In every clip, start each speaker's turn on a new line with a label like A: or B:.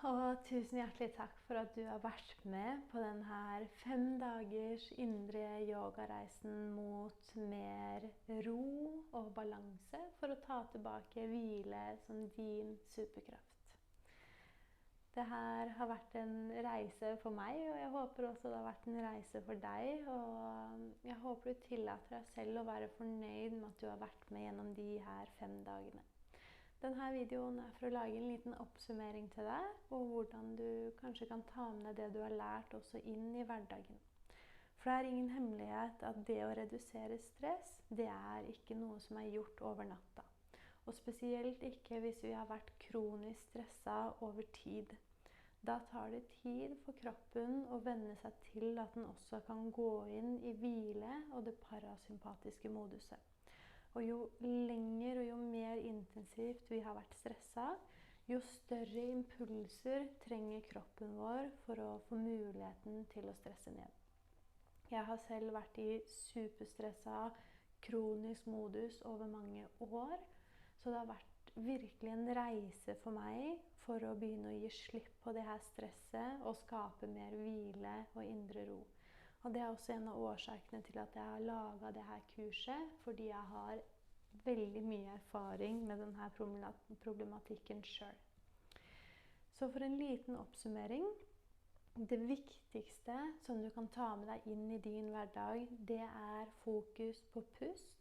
A: og tusen hjertelig takk for at du har vært med på denne 5 dagers indre yogareisen mot mer ro og balanse for å ta tilbake hvile som din superkraft. Det her har vært en reise for meg, og jeg håper også det har vært en reise for deg. Og jeg håper du tillater deg selv å være fornøyd med at du har vært med gjennom de her 5 dagene. Denne videoen er for å lage en liten oppsummering til deg, og hvordan du kanskje kan ta med deg det du har lært også inn i hverdagen. For det er ingen hemmelighet at det å redusere stress, det er ikke noe som er gjort over natta. Og spesielt ikke hvis vi har vært kronisk stresset over tid. Da tar det tid for kroppen å venne seg til at den også kan gå inn i hvile og det parasympatiske moduset. Og jo lenger og jo mer intensivt vi har vært stresset, jo større impulser trenger kroppen vår for å få muligheten til å stresse ned. Jeg har selv vært i superstresset, kronisk modus over mange år, så det har vært virkelig en reise for meg for å begynne å gi slipp på det her stresset og skape mer hvile og indre ro. Og det er også en av årsakene til at jeg har laget det her kurset, fordi jeg har veldig mye erfaring med denne problematikken selv. Så for en liten oppsummering, det viktigste som du kan ta med deg inn i din hverdag, det er fokus på pust,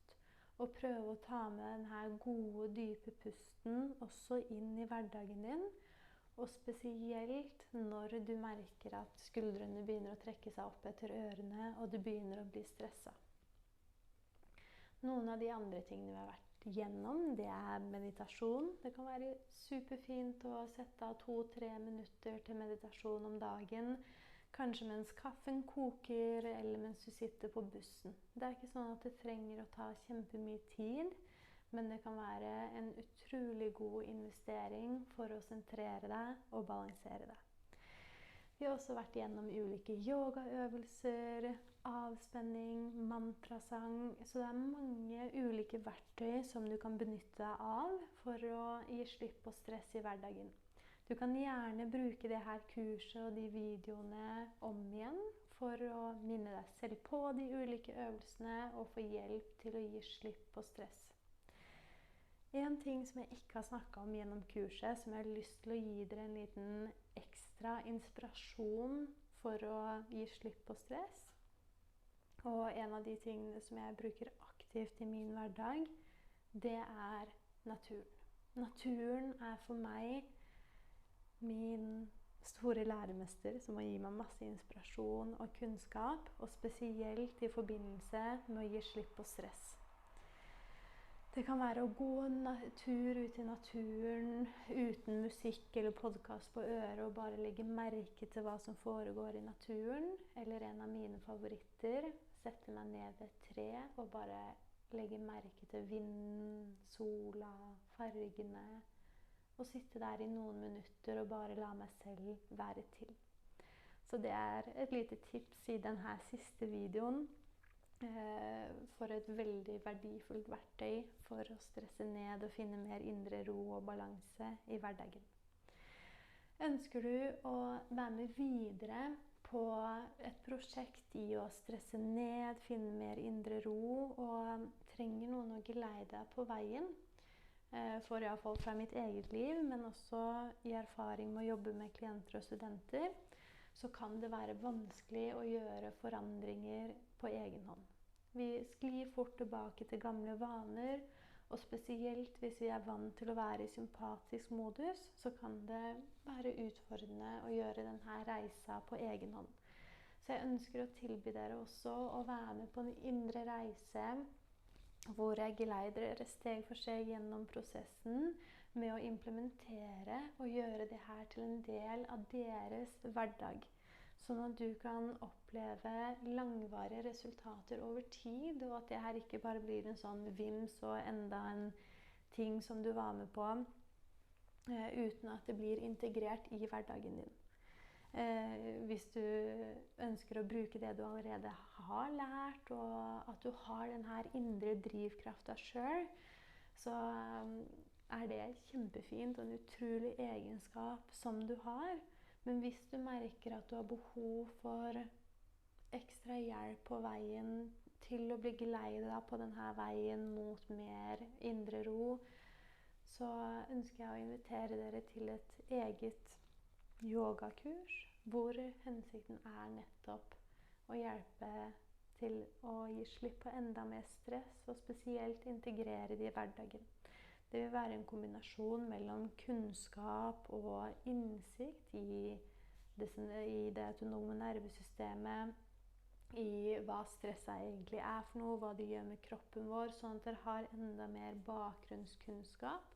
A: og prøve å ta med denne gode, dype pusten også inn i hverdagen din, og spesielt når du merker at skuldrene begynner å trekke seg opp etter ørene, og du begynner å bli stresset. Noen av de andre tingene vi har vært gjennom, det er meditasjon. Det kan være superfint å sette av 2-3 minutter til meditasjon om dagen, kanskje mens kaffen koker, eller mens du sitter på bussen. Det er ikke sånn at det trenger å ta kjempemye tid, men det kan være en utrolig god investering for å sentrere deg og balansere deg. Vi har også vært gjennom ulike yogaøvelser, avspenning, mantrasang, så det er mange ulike verktøy som du kan benytte deg av for å gi slipp på stress i hverdagen. Du kan gjerne bruke det her kurset og de videoene om igjen for å minne deg selv på de ulike øvelsene og få hjelp til å gi slipp på stress. En ting som jeg ikke har snakket om gjennom kurset, som jeg har lyst til å gi dere en liten ekstra inspirasjon for å gi slipp på stress. Og en av de tingene som jeg bruker aktivt i min hverdag, det er naturen. Naturen er for meg min store læremester som må gi meg masse inspirasjon og kunnskap, og spesielt i forbindelse med å gi slipp på stress. Det kan være å gå en tur ut i naturen uten musikk eller podcast på øret og bare legge merke til hva som foregår i naturen. Eller en av mine favoritter, sette meg ned ved et tre og bare legge merke til vinden, sola, fargene. Og sitte der i noen minutter og bare la meg selv være til. Så det er et lite tips i denne siste videoen. For et veldig verdifullt verktøy for å stresse ned og finne mer indre ro og balanse i hverdagen. Ønsker du å være med videre på et prosjekt i å stresse ned, finne mer indre ro og trenger noen å geleide deg på veien, for i hvert fall fra mitt eget liv, men også i erfaring med å jobbe med klienter og studenter, så kan det være vanskelig å gjøre forandringer på egen hånd. Vi sklir fort tilbake til gamle vaner, og spesielt hvis vi er vant til å være i sympatisk modus, så kan det være utfordrende å gjøre denne reisa på egen hånd. Så jeg ønsker å tilby dere også å være med på en indre reise, hvor jeg geleider dere steg for steg gjennom prosessen med å implementere og gjøre det her til en del av deres hverdag. Sånn at du kan oppleve langvarige resultater over tid, og at det her ikke bare blir en sånn vims og enda en ting som du var med på, uten at det blir integrert i hverdagen din. Hvis du ønsker å bruke det du allerede har lært, og at du har den her indre drivkraften selv, så er det kjempefint og en utrolig egenskap som du har. Men hvis du merker at du har behov for ekstra hjelp på veien til å bli geleidet på denne veien mot mer indre ro, så ønsker jeg å invitere dere til et eget yogakurs, hvor hensikten er nettopp å hjelpe til å gi slipp på enda mer stress, og spesielt integrere det i hverdagen. Det vil være en kombinasjon mellom kunnskap og innsikt i det autonome nervesystemet, i hva stresset egentlig er for noe, hva det gjør med kroppen vår, sånn at dere har enda mer bakgrunnskunnskap,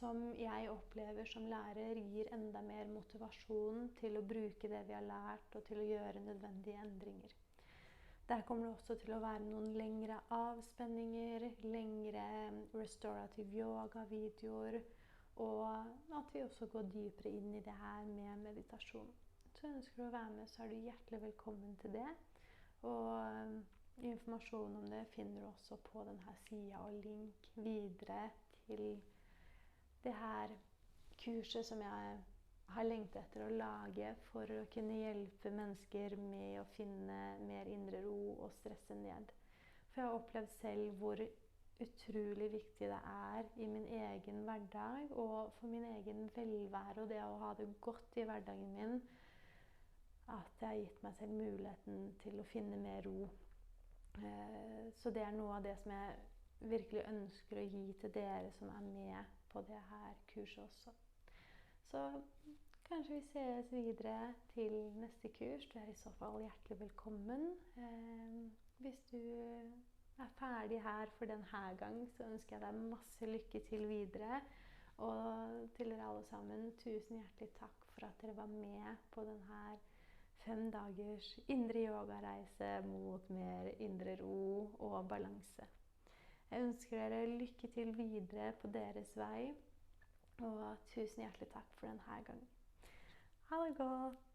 A: som jeg opplever som lærer gir enda mer motivasjon til å bruke det vi har lært, og til å gjøre nødvendige endringer. Der kommer det også til å være noen lengre avspenninger, lengre restorative yoga-videoer, og at vi også går dypere inn i det her med meditasjon. Så ønsker du å være med, så er du hjertelig velkommen til det. Og informasjon om det finner du også på denne siden, og link videre til det her kurset som jeg har lengtet etter å lage for å kunne hjelpe mennesker med å finne mer indre ro og stresse ned. For jeg har opplevd selv hvor utrolig viktig det er i min egen hverdag, og for min egen velvære og det å ha det godt i hverdagen min, at jeg har gitt meg selv muligheten til å finne mer ro. Så det er noe av det som jeg virkelig ønsker å gi til dere som er med på det her kurset også. Så kanskje vi ses videre til neste kurs. Du er i så fall hjertelig velkommen. Hvis du er ferdig her for denne gang, så ønsker jeg deg masse lykke til videre. Og til dere alle sammen, tusen hjertelig takk for at dere var med på denne 5 dagers indre yogareise mot mer indre ro og balanse. Jeg ønsker dere lykke til videre på deres vei, og tusen hjertelig takk for denne gangen. Ha det godt!